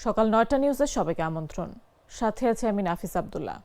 সকাল ৯টা নিউজে সবাইকে আমন্ত্রণ। সাথে আছে আমি নাফিস আব্দুল্লাহ।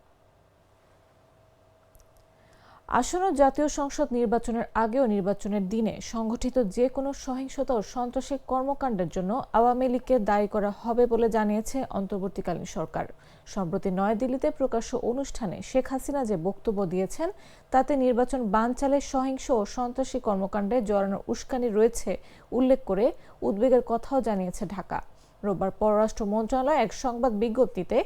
আসন্ন জাতীয় সংসদ নির্বাচনের আগে ও নির্বাচনের দিনে সংগঠিত যে কোনো সহিংসতা ও সন্ত্রাসী কর্মকাণ্ডের জন্য আওয়ামী লীগকে দায়ী করা হবে বলে জানিয়েছে অন্তর্বর্তীকালীন সরকার। সম্প্রতি নয়াদিল্লিতে প্রকাশ্য অনুষ্ঠানে শেখ হাসিনা যে বক্তব্য দিয়েছেন তাতে নির্বাচন বানচালে সহিংস ও সন্ত্রাসী কর্মকাণ্ডে জড়ানোর উস্কানি রয়েছে উল্লেখ করে উদ্বেগের কথাও জানিয়েছে ঢাকা। রোববার পররাষ্ট্র মন্ত্রণালয় এক সংবাদ বিজ্ঞপ্তিতে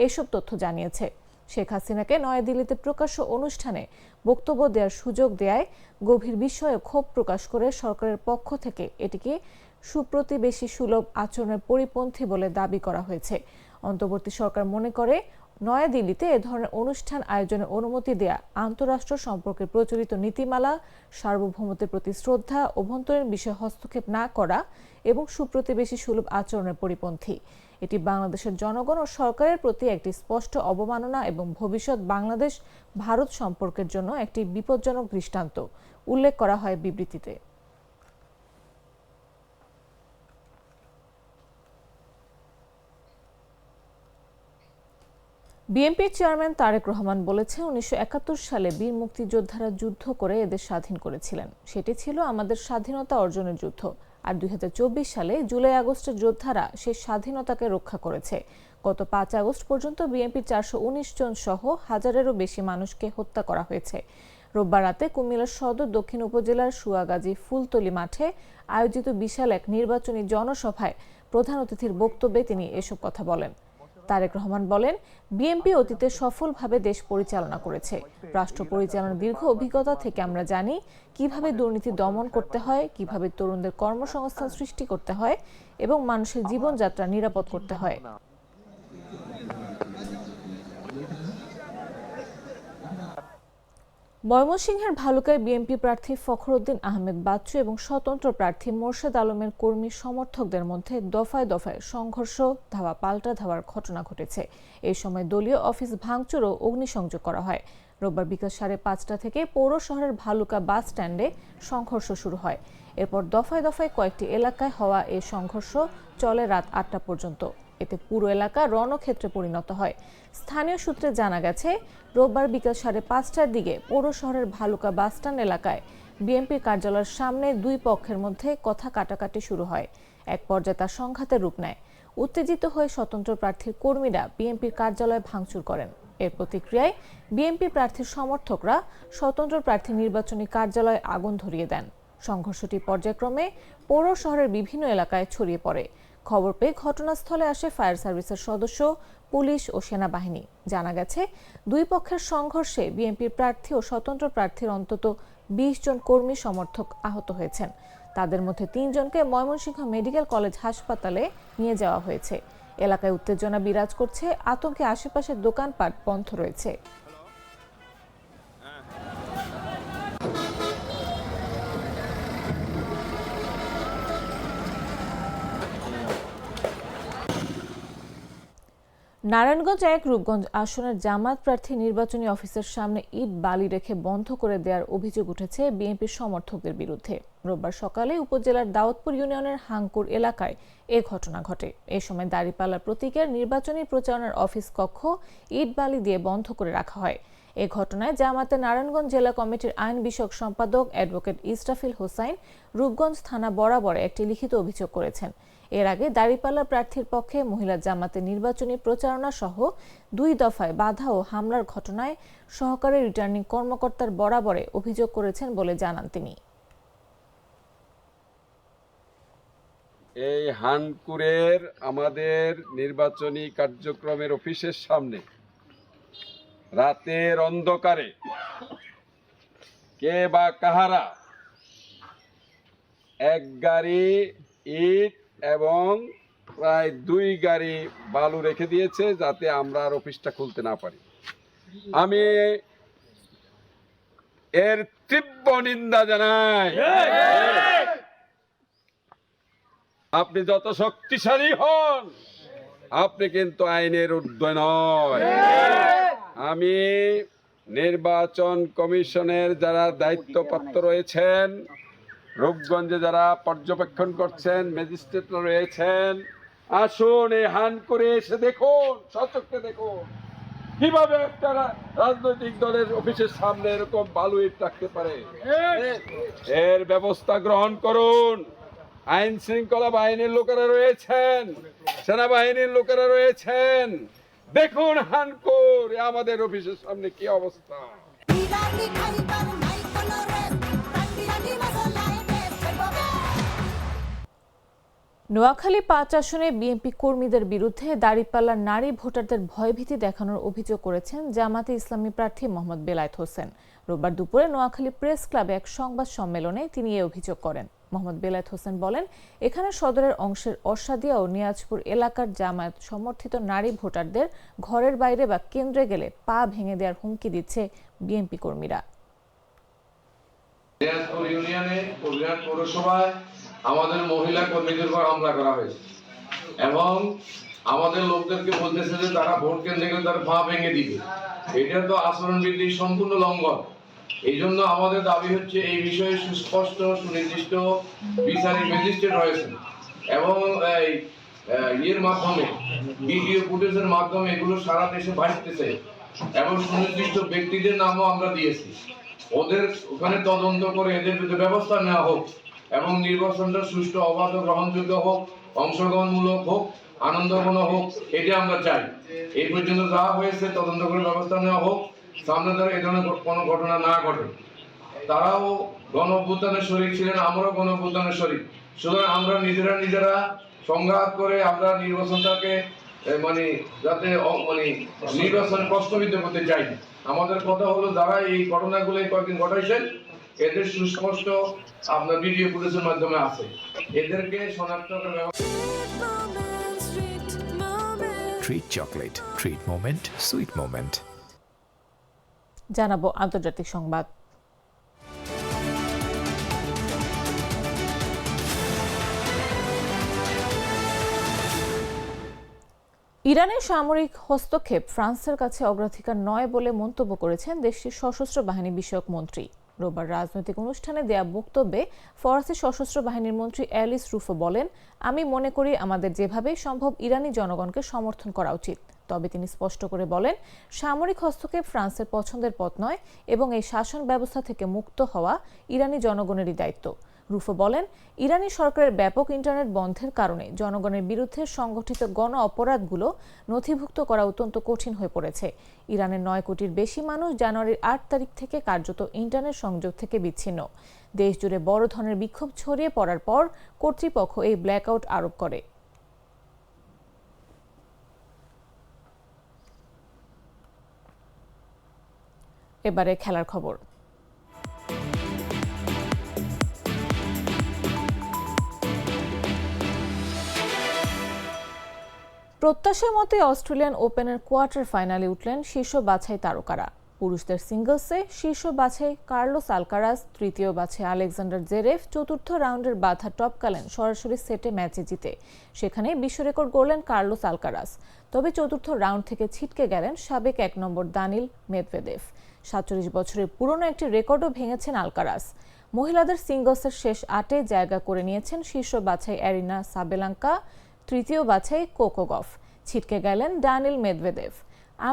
এসব তথ্য জানিয়েছে। শেখ হাসিনাকে নয়াদিল্লিতে প্রকাশ্য অনুষ্ঠানে বক্তব্য দেওয়ার সুযোগ দেয়ায় গভীর বিস্ময়ে ক্ষোভ প্রকাশ করে সরকারের পক্ষ থেকে এটিকে সুপ্রতিবেশী সুলভ আচরণের পরিপন্থী বলে দাবি করা হয়েছে। অন্তর্বর্তী সরকার মনে করে নয়াদিল্লিতে এ ধরনের অনুষ্ঠান আয়োজনের অনুমতি দেয়া আন্তঃরাষ্ট্র সম্পর্কে প্রচলিত নীতিমালা, সার্বভৌমত্বের প্রতি শ্রদ্ধা, অভ্যন্তরীণ বিষয়ে হস্তক্ষেপ না করা এবং সুপ্রতিবেশী সুলভ আচরণের পরিপন্থী। এটি বাংলাদেশের জনগণ ও সরকারের প্রতি একটি স্পষ্ট অবমাননা এবং ভবিষ্যৎ বাংলাদেশ ভারত সম্পর্কের জন্য একটি বিপজ্জনক দৃষ্টান্ত উল্লেখ করা হয় বিবৃতিতে। বিএনপির চেয়ারম্যান তারেক রহমান বলেছেন, ১৯৭১ সালে বীর মুক্তিযোদ্ধারা যুদ্ধ করে এদের স্বাধীন করেছিলেন। সেটি ছিল আমাদের স্বাধীনতা অর্জনের যুদ্ধ। আর ২০২৪ সালে জুলাই আগস্টের যোদ্ধারা সেই স্বাধীনতাকে রক্ষা করেছে। গত ৫ আগস্ট পর্যন্ত বিএনপির ৪১৯ জন সহ হাজারেরও বেশি মানুষকে হত্যা করা হয়েছে। রোববার রাতে কুমিল্লা সদর দক্ষিণ উপজেলার সুয়াগাজী ফুলতলী মাঠে আয়োজিত বিশাল এক নির্বাচনী জনসভায় প্রধান অতিথির বক্তব্যে তিনি এসব কথা বলেন। তারেক রহমান বলেন, বিএনপি অতীতে সফলভাবে দেশ পরিচালনা করেছে। রাষ্ট্র পরিচালনার দীর্ঘ অভিজ্ঞতা থেকে আমরা জানি কিভাবে দুর্নীতি দমন করতে হয়, কিভাবে তরুণদের কর্মসংস্থান সৃষ্টি করতে হয় এবং মানুষের জীবনযাত্রা নিরাপদ করতে হয়। ময়মনসিংহের ভালুকায় বিএনপি প্রার্থী ফখরুদ্দিন আহমেদ বাচ্চু এবং স্বতন্ত্র প্রার্থী মোর্শেদ আলমের কর্মী সমর্থকদের মধ্যে দফায় দফায় সংঘর্ষ, ধাওয়া পাল্টা ধাওয়ার ঘটনা ঘটেছে। এই সময় দলীয় অফিস ভাঙচুর ও অগ্নিসংযোগ করা হয়। রোববার বিকাল ৫:৩০ থেকে পৌর শহরের ভালুকা বাস স্ট্যান্ডে সংঘর্ষ শুরু হয়। এরপর দফায় দফায় কয়েকটি এলাকায় হওয়া এই সংঘর্ষ চলে রাত ৮টা পর্যন্ত। এতে পুরো এলাকা রণক্ষেত্রে পরিণত হয়। স্থানীয় সূত্রে জানা গেছে, রোববার বিকাল ৫:৩০টার দিকে পৌর শহরের ভালুকা বাসস্ট্যান্ড এলাকায় বিএনপির কার্যালয়ের সামনে দুই পক্ষের মধ্যে কথা কাটাকাটি শুরু হয়। এক পর্যায়ে তা সংঘাতের রূপ নেয়। উত্তেজিত হয়ে স্বতন্ত্র প্রার্থীর কর্মীরা বিএনপির কার্যালয় ভাঙচুর করেন। এর প্রতিক্রিয়ায় বিএনপি প্রার্থীর সমর্থকরা স্বতন্ত্র প্রার্থী নির্বাচনী কার্যালয়ে আগুন ধরিয়ে দেন। সংঘর্ষটি পর্যায়ক্রমে পৌর শহরের বিভিন্ন এলাকায় ছড়িয়ে পড়ে। খবর পেয়ে ঘটনাস্থলে আসে ফায়ার সার্ভিসের সদস্য, পুলিশ ও সেনাবাহিনী। জানা গেছে, দুই পক্ষের সংঘর্ষে বিএনপির প্রার্থী ও স্বতন্ত্র প্রার্থীর অন্তত ২০ জন কর্মী সমর্থক আহত হয়েছেন। তাদের মধ্যে ৩ জনকে ময়মনসিংহ মেডিকেল কলেজ হাসপাতালে নিয়ে যাওয়া হয়েছে। এলাকায় উত্তেজনা বিরাজ করছে, আতঙ্কে আশেপাশের দোকানপাট বন্ধ রয়েছে। নারায়ণগঞ্জ ১ রূপগঞ্জ আসনের জামায়াত প্রার্থী নির্বাচনী অফিসের সামনে ইট বালি রেখে বন্ধ করে দেওয়ার অভিযোগ উঠেছে বিএনপির সমর্থকদের বিরুদ্ধে। রোববার সকালে উপজেলার দাউদপুর ইউনিয়নের হাঙ্কুর এলাকায় এ ঘটনা ঘটে। এ সময় দাঁড়িপাল্লা প্রতীকের নির্বাচনী প্রচারণার অফিস কক্ষ ইট বালি দিয়ে বন্ধ করে রাখা হয়। এ ঘটনায় জামায়াতের নারায়ণগঞ্জ জেলা কমিটির আইন বিষয়ক সম্পাদক অ্যাডভোকেট ইসরাফিল হোসাইন রূপগঞ্জ থানা বরাবর একটি লিখিত অভিযোগ করেছেন। এর আগে দাঁড়িপাল্লা প্রার্থীর পক্ষে মহিলা জামাতের নির্বাচনী প্রচারণা সহ ২ দফায় বাধা ও হামলার ঘটনায় সহকারী রিটার্নিং কর্মকর্তার বরাবরে অভিযোগ করেছেন বলে জানান তিনি। এই হানকুরের আমাদের নির্বাচনী কার্যক্রমের অফিসের সামনে রাতের অন্ধকারে কে বা কাহারা এক গাড়ি ইট এবং প্রায় ২ গাড়ি বালু রেখে দিয়েছে যাতে আমরা আর অফিসটা খুলতে না পারি। আমি এর তীব্র নিন্দা জানাই। আপনি যত শক্তিশালী হন, আপনি কিন্তু আইনের ঊর্ধ্বে নয়। আমি নির্বাচন কমিশনের যারা দায়িত্বপ্রাপ্ত রয়েছেন, রূপগঞ্জে যারা পর্যবেক্ষণ করছেন, ম্যাজিস্ট্রেটরা রয়েছেন, আসুন এই হান করে এসে দেখুন, সচক্ষে দেখুন কিভাবে একটা রাজনৈতিক দলের অফিসের সামনে এরকম বালু ইট রাখতে পারে। এর ব্যবস্থা গ্রহণ করুন। আইন শৃঙ্খলা বাহিনীর লোকেরা রয়েছেন, সেনাবাহিনীর লোকেরা রয়েছেন, দেখুন হানকুর আমাদের অফিসের সামনে কি অবস্থা। নোয়াখালী ৫ আসনে বিএনপি কর্মীদের বিরুদ্ধে দাঁড়িপাল্লার নারী ভোটারদের ভয়ভীতি দেখানোর অভিযোগ করেছেন জামাতে ইসলামী প্রার্থী মোহাম্মদ বেলায়েত হোসেন। রোববার দুপুরে নোয়াখালী প্রেস ক্লাবে এক সংবাদ সম্মেলনে তিনি এই অভিযোগ করেন। মোহাম্মদ বেলায়েত হোসেন বলেন, এখানে সদরের অংশের অসাদিয়া ও নিয়াজপুর এলাকার জামায়াত সমর্থিত নারী ভোটারদের ঘরের বাইরে বা কেন্দ্রে গেলে পা ভেঙে দেওয়ার হুমকি দিচ্ছে বিএনপি কর্মীরা। নিয়াজপুর ইউনিয়নে কল্যাণ পৌরসভায় আমাদের মহিলা কর্মীদের উপর হামলা করা হয়েছে এবং আমাদের লোকদেরকে বলতেছে যে তারা ভোট কেন্দ্রে গেলে তার পা ভেঙে দিবে। এটা তো আচরণবিধির সম্পূর্ণ লঙ্ঘন। এই জন্য আমাদের দাবি হচ্ছে এই বিষয়ে সুস্পষ্ট সুনির্দিষ্ট বিচারিক ম্যাজিস্ট্রেট রয়েছেন এবং এর মাধ্যমে ভিডিও ফুটেজের মাধ্যমে এগুলো সারা দেশে বাড়তেছে এবং সুনির্দিষ্ট ব্যক্তিদের নামও আমরা দিয়েছি। ওদের ওখানে তদন্ত করে এদের বিরুদ্ধে ব্যবস্থা নেওয়া হোক এবং নির্বাচনটা সুষ্ঠু, অবাধ, গ্রহণযোগ্য হোক, অংশগ্রহণমূলক হোক, আনন্দঘন হোক, এটা আমরা চাই। এই পর্যন্ত যা হয়েছে তদন্ত করে ব্যবস্থা নেওয়া হোক, সামনে দ্বারা এই ধরনের কোনো ঘটনা না ঘটে। তারাও গণ অভ্যুত্থানের শরীক ছিলেন, আমরাও গণ অভ্যুত্থানের শরীক। সুতরাং আমরা নিজেরা সংঘাত করে আমরা নির্বাচনটাকে যাতে নির্বাচন প্রশ্নবিদ্ধ করতে চাই। আমাদের কথা হলো যারা এই ঘটনাগুলো কয়েকদিন ঘটাইছেন এদের সুস্পষ্ট আপনার ভিডিও ফুটেজের মাধ্যমে আছে, এদেরকে শনাক্ত করে treat chocolate, treat moment, sweet moment. জানাবো আন্তর্জাতিক সংবাদ। ইরানের সামরিক হস্তক্ষেপ ফ্রান্সের কাছে অগ্রাধিকার নয় বলে মন্তব্য করেছেন দেশটির সশস্ত্র বাহিনী বিষয়ক মন্ত্রী। রোববার রাজনৈতিক অনুষ্ঠানে দেয়া বক্তব্যে ফরাসি সশস্ত্র বাহিনীর মন্ত্রী অ্যালিস রুফো বলেন, আমি মনে করি আমাদের যেভাবে সম্ভব ইরানি জনগণকে সমর্থন করা উচিত। তবে তিনি স্পষ্ট করে বলেন, সামরিক হস্তক্ষেপ ফ্রান্সের পছন্দের পথ নয় এবং এই শাসন ব্যবস্থা থেকে মুক্ত হওয়া ইরানি জনগণেরই দায়িত্ব। রুফো বলেন, ইরানি সরকারের ব্যাপক ইন্টারনেট বন্ধের কারণে জনগণের বিরুদ্ধে সংগঠিত গণ অপরাধগুলো নথিভুক্ত করা অত্যন্ত কঠিন হয়ে পড়েছে। ইরানের 9 কোটির বেশি মানুষ জানুয়ারির 8 তারিখ থেকে কার্যত ইন্টারনেট সংযোগ থেকে বিচ্ছিন্ন। দেশ জুড়ে বড় ধরনের বিক্ষোভ ছড়িয়ে পড়ার পর কর্তৃপক্ষ এই ব্ল্যাকআউট আরোপ করে। এবারে খেলার খবর। প্রত্যাশা মতে অস্ট্রেলিয়ান ওপেনের কোয়ার্টার ফাইনালে উঠলেন শীর্ষ বাছাই তারকারা। পুরুষদের সিঙ্গলসে শীর্ষ বাছাই কার্লোস আলকারাজ, তৃতীয় বাছাই আলেকজান্ডার জেরেভ চতুর্থ রাউন্ডের বাধা টপকালেন সরাসরি সেটে ম্যাচে জিতে। সেখানে বিশ্ব রেকর্ড গড়লেন কার্লোস আলকারাজ। তবে চতুর্থ রাউন্ড থেকে ছিটকে গেলেন সাবেক 1 নম্বর দানিল মেদভেদেভ। 47 বছরের পুরনো একটি রেকর্ডও ভেঙেছেন আলকারাজ। মহিলাদের সিঙ্গলসের শেষ 8-এ জায়গা করে নিয়েছেন শীর্ষ বাছাই অ্যারিনা সাবেলাঙ্কা, তৃতীয় বাছাই কোকো গফ। ছিটকে গেলেন দানিল মেদভেদেভ।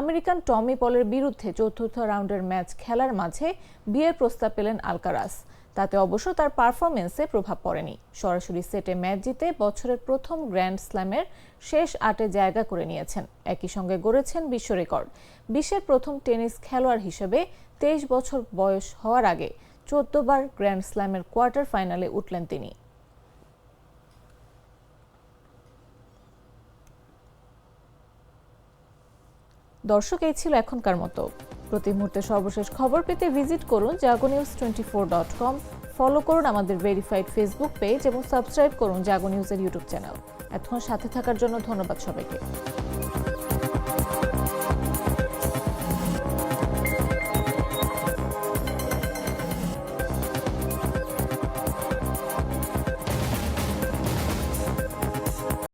আমেরিকান টমি পলের বিরুদ্ধে চতুর্থ রাউন্ডের ম্যাচ খেলার মাঝে বিয়ের প্রস্তাব পেলেন আলকারাজ। তাতে অবশ্য তার পারফরমেন্সে প্রভাব পড়েনি। সরাসরি সেটে ম্যাচ জিতে বছরের প্রথম গ্র্যান্ড স্ল্যামের শেষ 8-এ জায়গা করে নিয়েছেন। একই সঙ্গে গড়েছেন বিশ্ব রেকর্ড। বিশ্বের প্রথম টেনিস খেলোয়াড় হিসেবে 23 বছর বয়স হওয়ার আগে 14 বার গ্র্যান্ড স্ল্যামের কোয়ার্টার ফাইনালে উঠলেন তিনি। দর্শক, এই ছিল এখনকার মতো। প্রতি মুহূর্তে সর্বশেষ খবর পেতে ভিজিট করুন jagonews24.com, ফলো করুন আমাদের ভেরিফাইড ফেসবুক পেজ এবং সাবস্ক্রাইব করুন জাগো নিউজের ইউটিউব চ্যানেল। এতক্ষণ সাথে থাকার জন্য ধন্যবাদ সবাইকে।